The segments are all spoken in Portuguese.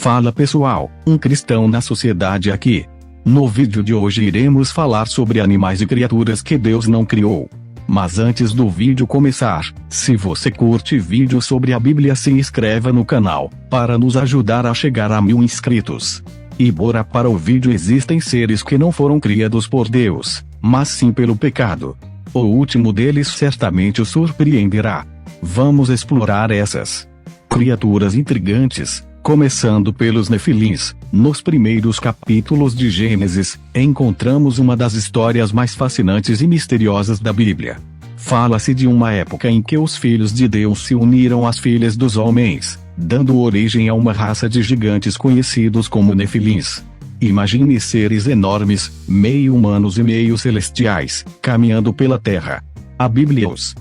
Fala pessoal, um cristão na sociedade aqui. No vídeo de hoje iremos falar sobre animais e criaturas que Deus não criou. Mas antes do vídeo começar, se você curte vídeos sobre a Bíblia, se inscreva no canal, para nos ajudar a chegar a 1000 inscritos. E bora para o vídeo. Existem seres que não foram criados por Deus, mas sim pelo pecado. O último deles certamente o surpreenderá. Vamos explorar essas criaturas intrigantes. Começando pelos Nefilins, nos primeiros capítulos de Gênesis, encontramos uma das histórias mais fascinantes e misteriosas da Bíblia. Fala-se de uma época em que os filhos de Deus se uniram às filhas dos homens, dando origem a uma raça de gigantes conhecidos como Nefilins. Imagine seres enormes, meio humanos e meio celestiais, caminhando pela terra. A Bíblia os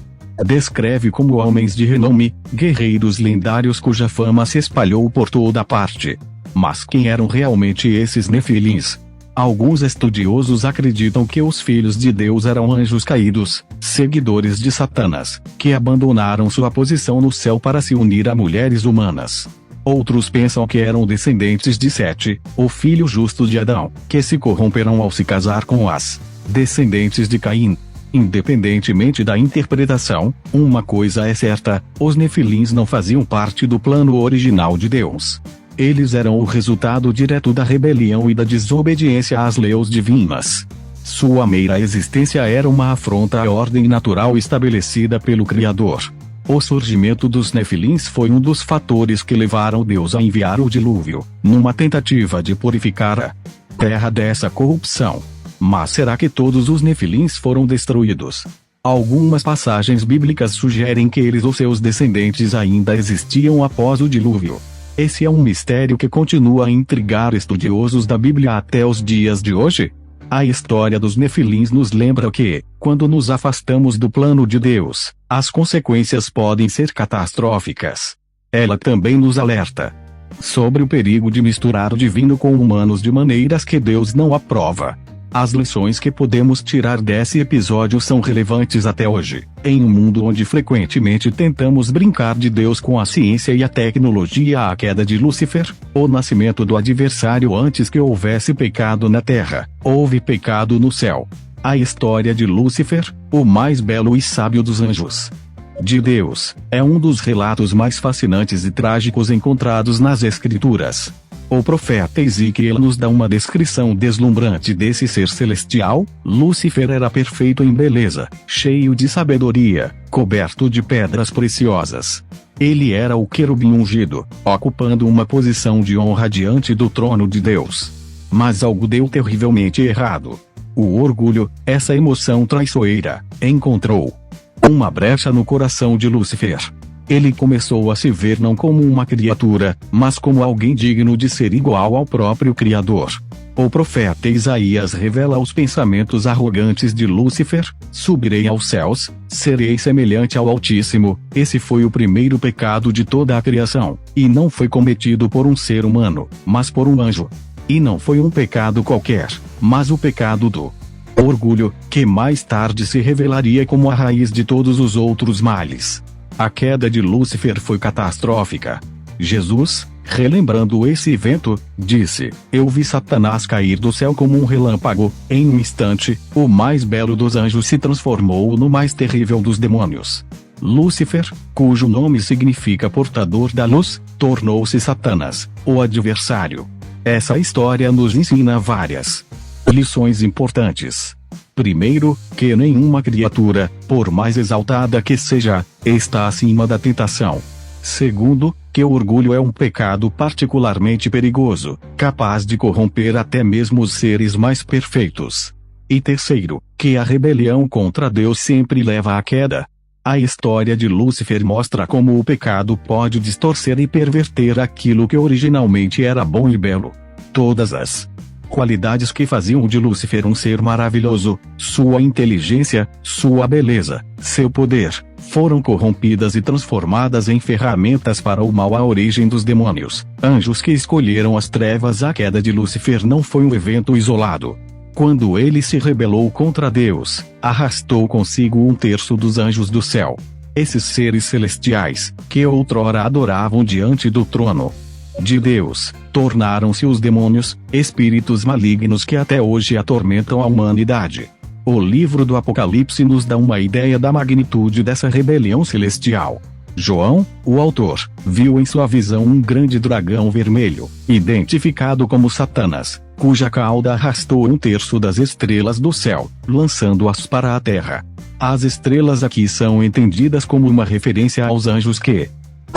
descreve como homens de renome, guerreiros lendários cuja fama se espalhou por toda parte. Mas quem eram realmente esses Nefilins? Alguns estudiosos acreditam que os filhos de Deus eram anjos caídos, seguidores de Satanás, que abandonaram sua posição no céu para se unir a mulheres humanas. Outros pensam que eram descendentes de Sete, o filho justo de Adão, que se corromperam ao se casar com as descendentes de Caim. Independentemente da interpretação, uma coisa é certa: os Nefilins não faziam parte do plano original de Deus. Eles eram o resultado direto da rebelião e da desobediência às leis divinas. Sua mera existência era uma afronta à ordem natural estabelecida pelo Criador. O surgimento dos Nefilins foi um dos fatores que levaram Deus a enviar o dilúvio, numa tentativa de purificar a terra dessa corrupção. Mas será que todos os Nefilins foram destruídos? Algumas passagens bíblicas sugerem que eles ou seus descendentes ainda existiam após o dilúvio. Esse é um mistério que continua a intrigar estudiosos da Bíblia até os dias de hoje. A história dos Nefilins nos lembra que, quando nos afastamos do plano de Deus, as consequências podem ser catastróficas. Ela também nos alerta sobre o perigo de misturar o divino com o humanos de maneiras que Deus não aprova. As lições que podemos tirar desse episódio são relevantes até hoje, em um mundo onde frequentemente tentamos brincar de Deus com a ciência e a tecnologia. A queda de Lúcifer, o nascimento do adversário antes que houvesse pecado na terra, houve pecado no céu. A história de Lúcifer, o mais belo e sábio dos anjos de Deus, é um dos relatos mais fascinantes e trágicos encontrados nas Escrituras. O profeta Ezequiel nos dá uma descrição deslumbrante desse ser celestial. Lúcifer era perfeito em beleza, cheio de sabedoria, coberto de pedras preciosas. Ele era o querubim ungido, ocupando uma posição de honra diante do trono de Deus. Mas algo deu terrivelmente errado. O orgulho, essa emoção traiçoeira, encontrou uma brecha no coração de Lúcifer. Ele começou a se ver não como uma criatura, mas como alguém digno de ser igual ao próprio Criador. O profeta Isaías revela os pensamentos arrogantes de Lúcifer: subirei aos céus, serei semelhante ao Altíssimo. Esse foi o primeiro pecado de toda a criação, e não foi cometido por um ser humano, mas por um anjo. E não foi um pecado qualquer, mas o pecado do orgulho, que mais tarde se revelaria como a raiz de todos os outros males. A queda de Lúcifer foi catastrófica. Jesus, relembrando esse evento, disse: eu vi Satanás cair do céu como um relâmpago. Em um instante, o mais belo dos anjos se transformou no mais terrível dos demônios. Lúcifer, cujo nome significa portador da luz, tornou-se Satanás, o adversário. Essa história nos ensina várias lições importantes. Primeiro, que nenhuma criatura, por mais exaltada que seja, está acima da tentação. Segundo, que o orgulho é um pecado particularmente perigoso, capaz de corromper até mesmo os seres mais perfeitos. E terceiro, que a rebelião contra Deus sempre leva à queda. A história de Lúcifer mostra como o pecado pode distorcer e perverter aquilo que originalmente era bom e belo. Todas as qualidades que faziam de Lúcifer um ser maravilhoso, sua inteligência, sua beleza, seu poder, foram corrompidas e transformadas em ferramentas para o mal. A origem dos demônios, anjos que escolheram as trevas. A queda de Lúcifer não foi um evento isolado. Quando ele se rebelou contra Deus, arrastou consigo 1/3 dos anjos do céu. Esses seres celestiais, que outrora adoravam diante do trono de Deus, tornaram-se os demônios, espíritos malignos que até hoje atormentam a humanidade. O livro do Apocalipse nos dá uma ideia da magnitude dessa rebelião celestial. João, o autor, viu em sua visão um grande dragão vermelho, identificado como Satanás, cuja cauda arrastou 1/3 das estrelas do céu, lançando-as para a terra. As estrelas aqui são entendidas como uma referência aos anjos que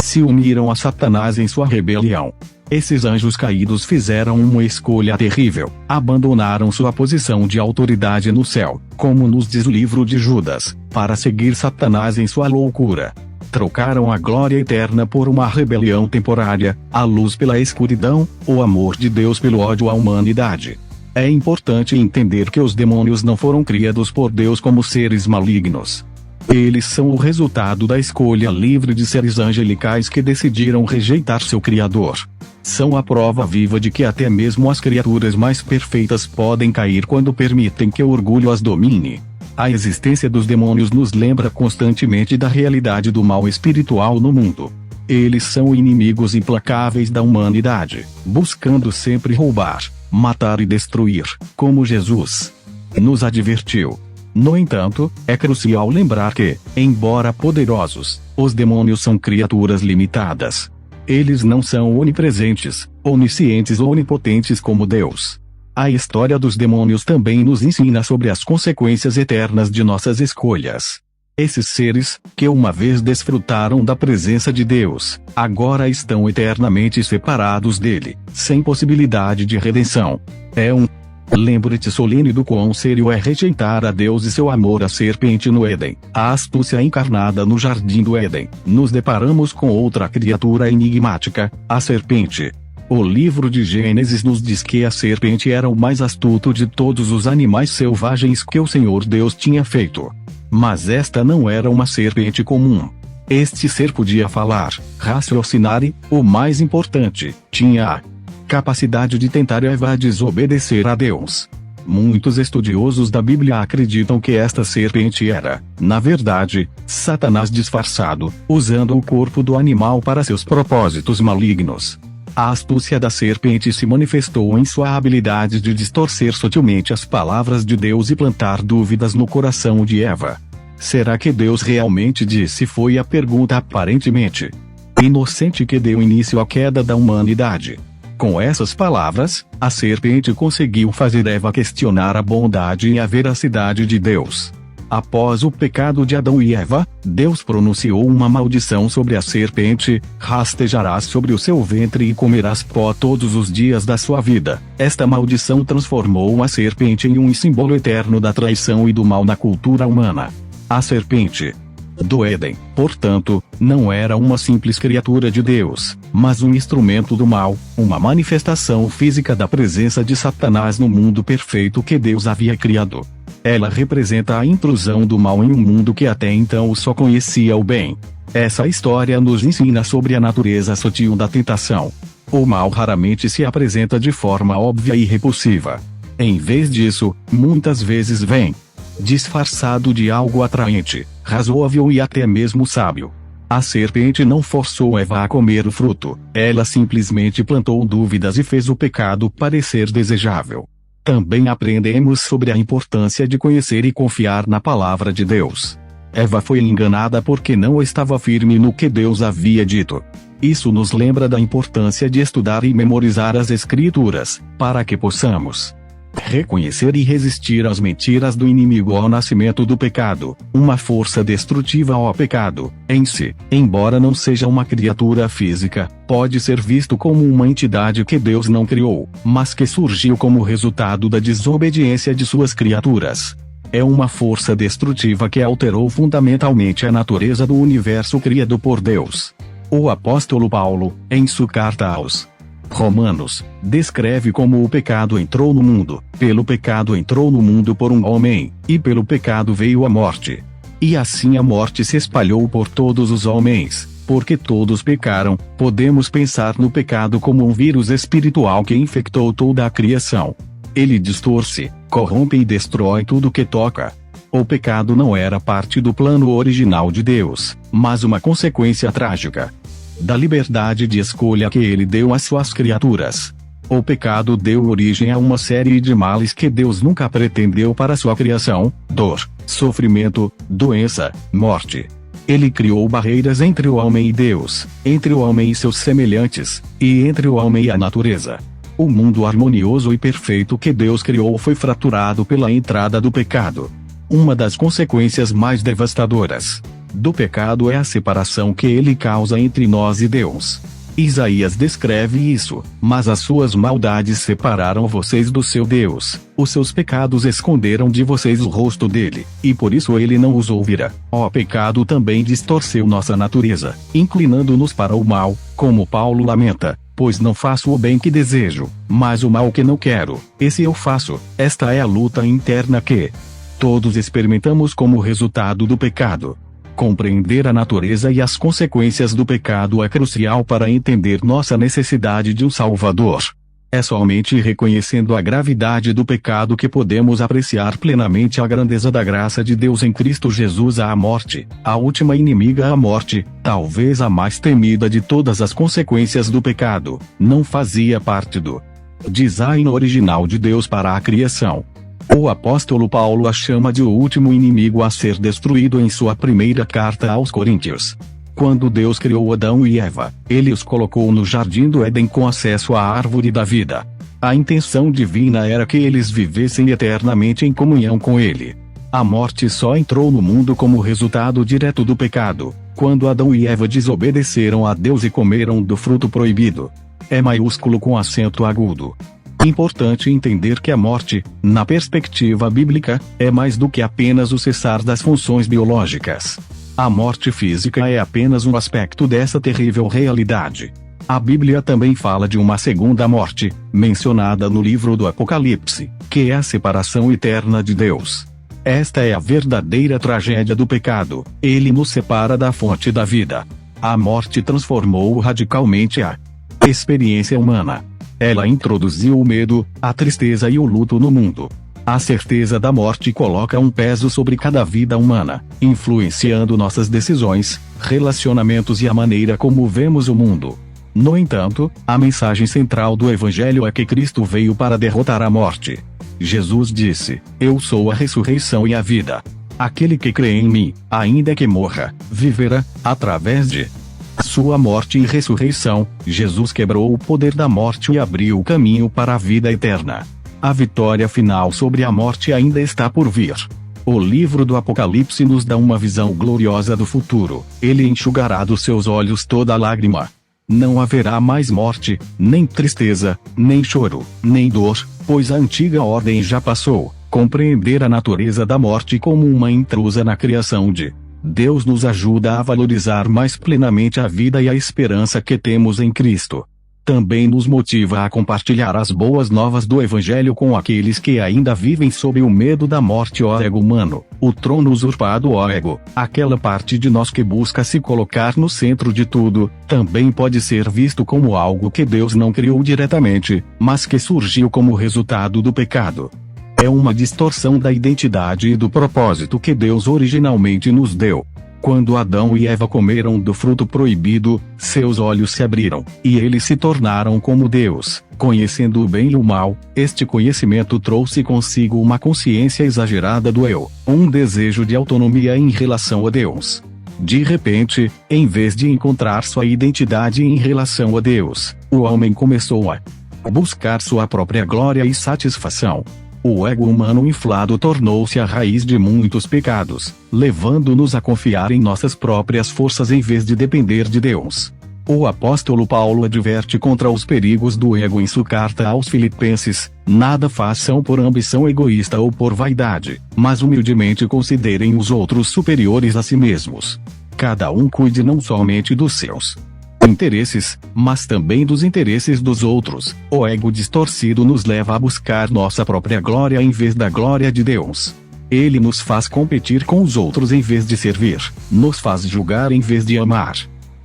se uniram a Satanás em sua rebelião. Esses anjos caídos fizeram uma escolha terrível, abandonaram sua posição de autoridade no céu, como nos diz o livro de Judas, para seguir Satanás em sua loucura. Trocaram a glória eterna por uma rebelião temporária, a luz pela escuridão, o amor de Deus pelo ódio à humanidade. É importante entender que os demônios não foram criados por Deus como seres malignos. Eles são o resultado da escolha livre de seres angelicais que decidiram rejeitar seu Criador. São a prova viva de que até mesmo as criaturas mais perfeitas podem cair quando permitem que o orgulho as domine. A existência dos demônios nos lembra constantemente da realidade do mal espiritual no mundo. Eles são inimigos implacáveis da humanidade, buscando sempre roubar, matar e destruir, como Jesus nos advertiu. No entanto, é crucial lembrar que, embora poderosos, os demônios são criaturas limitadas. Eles não são onipresentes, oniscientes ou onipotentes como Deus. A história dos demônios também nos ensina sobre as consequências eternas de nossas escolhas. Esses seres, que uma vez desfrutaram da presença de Deus, agora estão eternamente separados dele, sem possibilidade de redenção. Lembre-te solene do quão sério é rejeitar a Deus e seu amor à serpente no Éden, a astúcia encarnada no jardim do Éden. Nos deparamos com outra criatura enigmática, a serpente. O livro de Gênesis nos diz que a serpente era o mais astuto de todos os animais selvagens que o Senhor Deus tinha feito. Mas esta não era uma serpente comum. Este ser podia falar, raciocinar e, o mais importante, tinha a capacidade de tentar Eva a desobedecer a Deus. Muitos estudiosos da Bíblia acreditam que esta serpente era, na verdade, Satanás disfarçado, usando o corpo do animal para seus propósitos malignos. A astúcia da serpente se manifestou em sua habilidade de distorcer sutilmente as palavras de Deus e plantar dúvidas no coração de Eva. Será que Deus realmente disse? Foi a pergunta aparentemente inocente que deu início à queda da humanidade. Com essas palavras, a serpente conseguiu fazer Eva questionar a bondade e a veracidade de Deus. Após o pecado de Adão e Eva, Deus pronunciou uma maldição sobre a serpente: rastejarás sobre o seu ventre e comerás pó todos os dias da sua vida. Esta maldição transformou a serpente em um símbolo eterno da traição e do mal na cultura humana. A serpente do Éden, portanto, não era uma simples criatura de Deus, mas um instrumento do mal, uma manifestação física da presença de Satanás no mundo perfeito que Deus havia criado. Ela representa a intrusão do mal em um mundo que até então só conhecia o bem. Essa história nos ensina sobre a natureza sutil da tentação. O mal raramente se apresenta de forma óbvia e repulsiva. Em vez disso, muitas vezes vem disfarçado de algo atraente, razoável e até mesmo sábio. A serpente não forçou Eva a comer o fruto, ela simplesmente plantou dúvidas e fez o pecado parecer desejável. Também aprendemos sobre a importância de conhecer e confiar na palavra de Deus. Eva foi enganada porque não estava firme no que Deus havia dito. Isso nos lembra da importância de estudar e memorizar as Escrituras, para que possamos reconhecer e resistir às mentiras do inimigo ao nascimento do pecado, uma força destrutiva ao pecado, em si, embora não seja uma criatura física, pode ser visto como uma entidade que Deus não criou, mas que surgiu como resultado da desobediência de suas criaturas. É uma força destrutiva que alterou fundamentalmente a natureza do universo criado por Deus. O apóstolo Paulo, em sua carta aos Romanos, descreve como o pecado entrou no mundo, pelo pecado entrou no mundo por um homem, e pelo pecado veio a morte. E assim a morte se espalhou por todos os homens, porque todos pecaram. Podemos pensar no pecado como um vírus espiritual que infectou toda a criação. Ele distorce, corrompe e destrói tudo que toca. O pecado não era parte do plano original de Deus, mas uma consequência trágica. da liberdade de escolha que ele deu às suas criaturas. O pecado deu origem a uma série de males que Deus nunca pretendeu para sua criação: dor, sofrimento, doença, morte. Ele criou barreiras entre o homem e Deus, entre o homem e seus semelhantes, e entre o homem e a natureza. O mundo harmonioso e perfeito que Deus criou foi fraturado pela entrada do pecado. Uma das consequências mais devastadoras do pecado é a separação que ele causa entre nós e Deus. Isaías descreve isso: mas as suas maldades separaram vocês do seu Deus, os seus pecados esconderam de vocês o rosto dele, e por isso ele não os ouvirá. O pecado também distorceu nossa natureza, inclinando-nos para o mal, como Paulo lamenta: pois não faço o bem que desejo, mas o mal que não quero, esse eu faço. Esta é a luta interna que todos experimentamos como resultado do pecado. Compreender a natureza e as consequências do pecado é crucial para entender nossa necessidade de um Salvador. É somente reconhecendo a gravidade do pecado que podemos apreciar plenamente a grandeza da graça de Deus em Cristo Jesus. A morte, a última inimiga, a morte, talvez a mais temida de todas as consequências do pecado, não fazia parte do design original de Deus para a criação. O apóstolo Paulo a chama de o último inimigo a ser destruído em sua primeira carta aos Coríntios. Quando Deus criou Adão e Eva, ele os colocou no jardim do Éden com acesso à árvore da vida. A intenção divina era que eles vivessem eternamente em comunhão com ele. A morte só entrou no mundo como resultado direto do pecado, quando Adão e Eva desobedeceram a Deus e comeram do fruto proibido. É maiúsculo com acento agudo. Importante entender que a morte, na perspectiva bíblica, é mais do que apenas o cessar das funções biológicas. A morte física é apenas um aspecto dessa terrível realidade. A Bíblia também fala de uma segunda morte, mencionada no livro do Apocalipse, que é a separação eterna de Deus. Esta é a verdadeira tragédia do pecado: ele nos separa da fonte da vida. A morte transformou radicalmente a experiência humana. Ela introduziu o medo, a tristeza e o luto no mundo. A certeza da morte coloca um peso sobre cada vida humana, influenciando nossas decisões, relacionamentos e a maneira como vemos o mundo. No entanto, a mensagem central do Evangelho é que Cristo veio para derrotar a morte. Jesus disse: eu sou a ressurreição e a vida. Aquele que crê em mim, ainda que morra, viverá. Através de sua morte e ressurreição, Jesus quebrou o poder da morte e abriu o caminho para a vida eterna. A vitória final sobre a morte ainda está por vir. O livro do Apocalipse nos dá uma visão gloriosa do futuro: ele enxugará dos seus olhos toda lágrima. Não haverá mais morte, nem tristeza, nem choro, nem dor, pois a antiga ordem já passou. Compreender a natureza da morte como uma intrusa na criação de Deus nos ajuda a valorizar mais plenamente a vida e a esperança que temos em Cristo. Também nos motiva a compartilhar as boas novas do Evangelho com aqueles que ainda vivem sob o medo da morte. O ego humano, o trono usurpado. O ego, aquela parte de nós que busca se colocar no centro de tudo, também pode ser visto como algo que Deus não criou diretamente, mas que surgiu como resultado do pecado. É uma distorção da identidade e do propósito que Deus originalmente nos deu. Quando Adão e Eva comeram do fruto proibido, seus olhos se abriram, e eles se tornaram como Deus, conhecendo o bem e o mal. Este conhecimento trouxe consigo uma consciência exagerada do eu, um desejo de autonomia em relação a Deus. De repente, em vez de encontrar sua identidade em relação a Deus, o homem começou a buscar sua própria glória e satisfação. O ego humano inflado tornou-se a raiz de muitos pecados, levando-nos a confiar em nossas próprias forças em vez de depender de Deus. O apóstolo Paulo adverte contra os perigos do ego em sua carta aos Filipenses: nada façam por ambição egoísta ou por vaidade, mas humildemente considerem os outros superiores a si mesmos. Cada um cuide não somente dos seus interesses, mas também dos interesses dos outros. O ego distorcido nos leva a buscar nossa própria glória em vez da glória de Deus. Ele nos faz competir com os outros em vez de servir, nos faz julgar em vez de amar.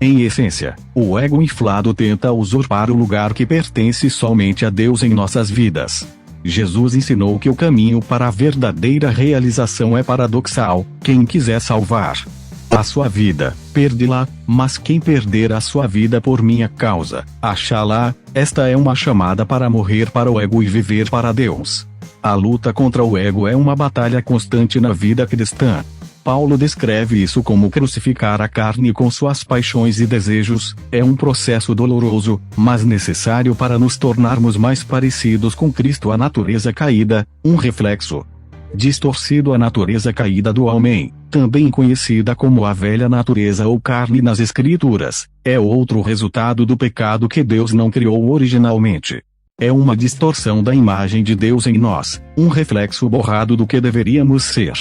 Em essência, o ego inflado tenta usurpar o lugar que pertence somente a Deus em nossas vidas. Jesus ensinou que o caminho para a verdadeira realização é paradoxal: quem quiser salvar a sua vida, perde-la, mas quem perder a sua vida por minha causa, achá-la. Esta é uma chamada para morrer para o ego e viver para Deus. A luta contra o ego é uma batalha constante na vida cristã. Paulo descreve isso como crucificar a carne com suas paixões e desejos. É um processo doloroso, mas necessário para nos tornarmos mais parecidos com Cristo. A natureza caída, um reflexo distorcido. A natureza caída do homem, também conhecida como a velha natureza ou carne nas Escrituras, é outro resultado do pecado que Deus não criou originalmente. É uma distorção da imagem de Deus em nós, um reflexo borrado do que deveríamos ser.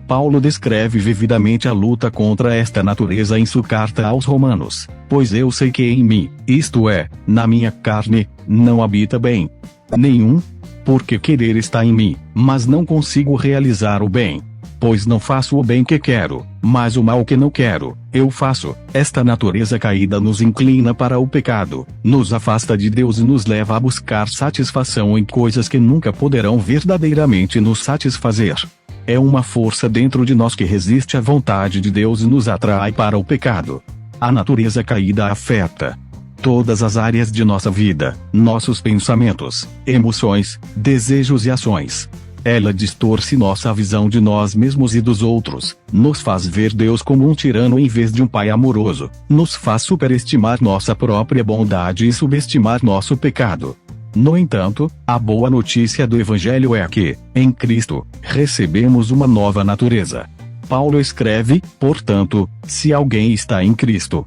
Paulo descreve vividamente a luta contra esta natureza em sua carta aos Romanos. Pois eu sei que em mim, isto é, na minha carne, não habita bem nenhum, porque querer está em mim, mas não consigo realizar o bem. Pois não faço o bem que quero, mas o mal que não quero, eu faço. Esta natureza caída nos inclina para o pecado, nos afasta de Deus e nos leva a buscar satisfação em coisas que nunca poderão verdadeiramente nos satisfazer. É uma força dentro de nós que resiste à vontade de Deus e nos atrai para o pecado. A natureza caída afeta todas as áreas de nossa vida, nossos pensamentos, emoções, desejos e ações. Ela distorce nossa visão de nós mesmos e dos outros, nos faz ver Deus como um tirano em vez de um pai amoroso, nos faz superestimar nossa própria bondade e subestimar nosso pecado. No entanto, a boa notícia do Evangelho é que, em Cristo, recebemos uma nova natureza. Paulo escreve, portanto, se alguém está em Cristo,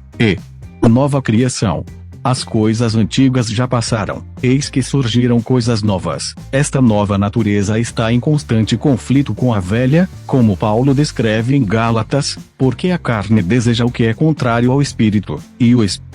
nova criação. As coisas antigas já passaram, eis que surgiram coisas novas. Esta nova natureza está em constante conflito com a velha, como Paulo descreve em Gálatas, porque a carne deseja o que é contrário ao Espírito, e o Espírito